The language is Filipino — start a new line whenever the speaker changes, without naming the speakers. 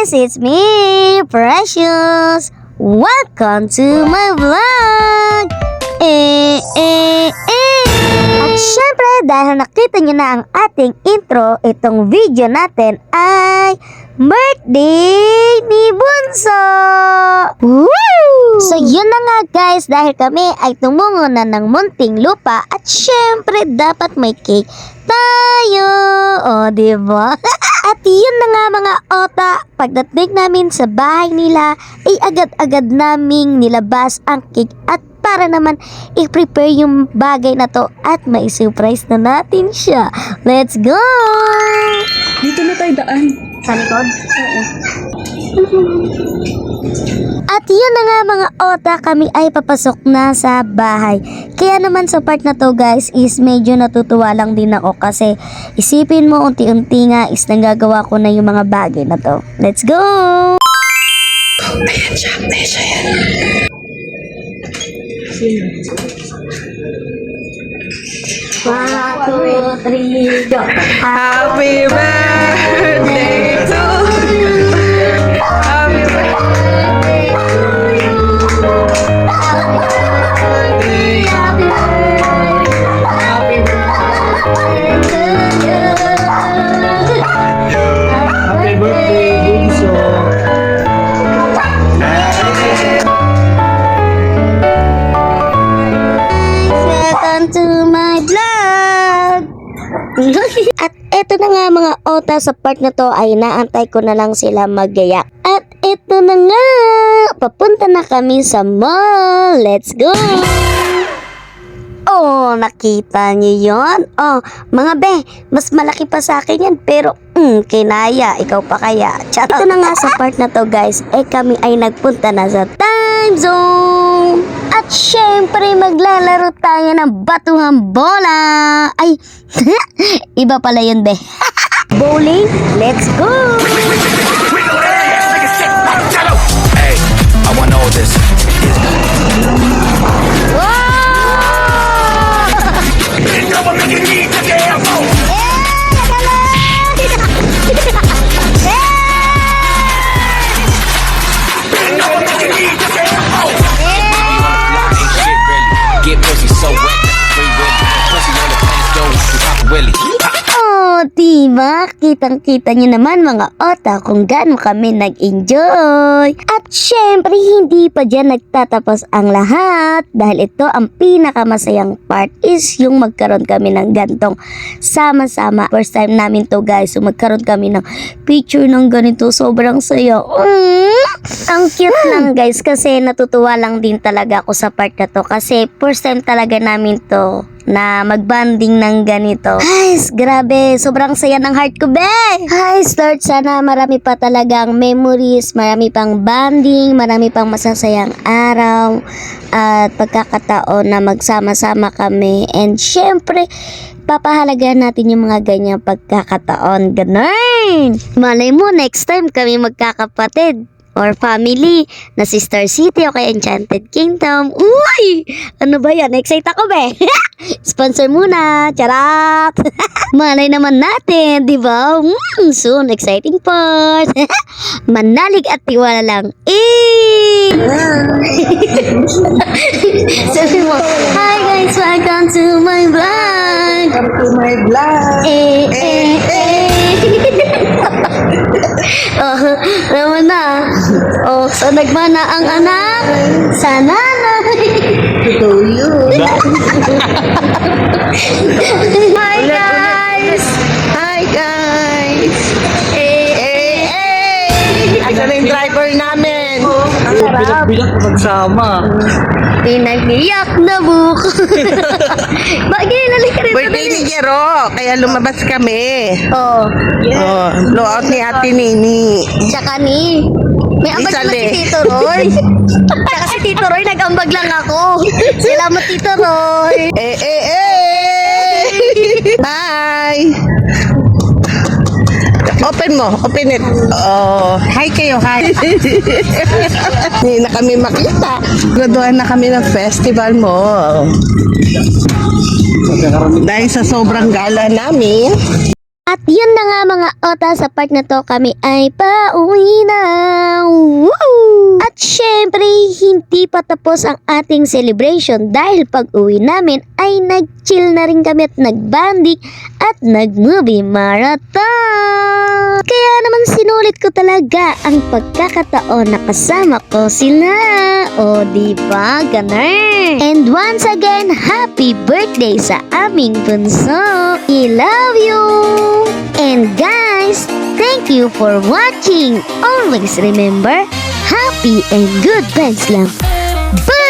guys, it's me, Precious. Welcome to my vlog. At syempre, dahil nakita nyo na ang ating intro, itong video natin ay birthday ni Bunso! Woo! So yun na nga guys, dahil kami ay tumungo na ng munting lupa at syempre dapat may cake tayo. O, diba? At yun na nga mga ota, pagdating namin sa bahay nila ay agad-agad naming nilabas ang cake at para naman i-prepare yung bagay na to at may surprise na natin siya. Let's go!
Dito na tayo daan.
Sa likod? Oo. At yun na nga mga ota, kami ay papasok na sa bahay. Kaya naman sa part na to guys is medyo natutuwa lang din ako kasi isipin mo unti-unti nga is nagagawa ko na yung mga bagay na to. Let's go!
Ayan siya yan.
One, two, three, go!
Happy birthday to you. Happy birthday to you. Happy birthday. Happy birthday to you.
Happy birthday, Bunso.
Welcome to my vlog! At eto na nga mga ota, sa part na to ay naantay ko na lang sila magayak. At eto na nga, papunta na kami sa mall. Let's go! Oh, nakita niyo yon? Oh, mga be, mas malaki pa sa akin yan pero kinaya, ikaw pa kaya. Chat. Ito na nga sa part na to guys, kami ay nagpunta na sa time zone. At syempre maglalaro tayo ng batuhang bola. Ay, iba pala yun be. Bowling, let's go!
Hey, I wanna know this. Get pussy so wet, free Willy. Pussy on the pants go, pop Willy.
Oh, diba? Kitang-kita nyo naman mga ota kung gaano kami nag-enjoy. At syempre, hindi pa dyan nagtatapos ang lahat. Dahil ito, ang pinakamasayang part is yung magkaroon kami ng gantong sama-sama. First time namin to guys. So magkaroon kami ng picture ng ganito. Sobrang saya. Ang cute lang guys. Kasi natutuwa lang din talaga ako sa part na to. Kasi first time talaga namin to na magbanding ng ganito. Ay, grabe. Sobrang saya ng heart ko, be. Ay, start. Sana marami pa talagang memories, marami pang banding, marami pang masasayang araw at pagkakataon na magsama-sama kami. And syempre, papahalagahan natin yung mga ganyang pagkakataon. Ganun. Malay mo, next time kami magkakapatid or family na si Star City o kaya Enchanted Kingdom. Uy! Ano ba yan? Excite ako, be. Sponsor muna. Charot! Malay naman natin, di ba? Soon, exciting part. Manalig at tiwala lang. Sabi mo, hi guys, welcome to my vlog.
Welcome to my vlog.
Oh, naman na. Oh, so nagmana ang anak sa nanay.
To you.
Hi guys!
Hi guys. Ito na yung driver namin.
Bilang magsama.
Pinag-iyak na buko. Bagay, nalik ka rin.
Birthday ni Jero, kaya lumabas kami.
Oh,
Oh, blowout ni Ate Nini.
tsaka ni... May ambag naman si
Isale.
Tito Roy. Tsaka si Tito Roy, nag-ambag lang ako. Salamat Tito Roy.
Hi. Open mo, open it. Oh, hi kayo, hi. Hindi na kami makita. Graduan na kami ng festival mo. Dahil sa sobrang gala namin,
At yun na nga mga ota, sa part na to kami ay pauwi na. Woo! At syempre, hindi pa tapos ang ating celebration dahil pag uwi namin ay nag-chill na rin kami at nag-banding at nag-movie marathon. Kaya naman sinulit ko talaga ang pagkakataon na kasama ko sila. O diba, ganun? And once again, happy birthday sa aming bunso. I love you! And guys, thank you for watching. Always remember, happy and good vibes lang. Bye!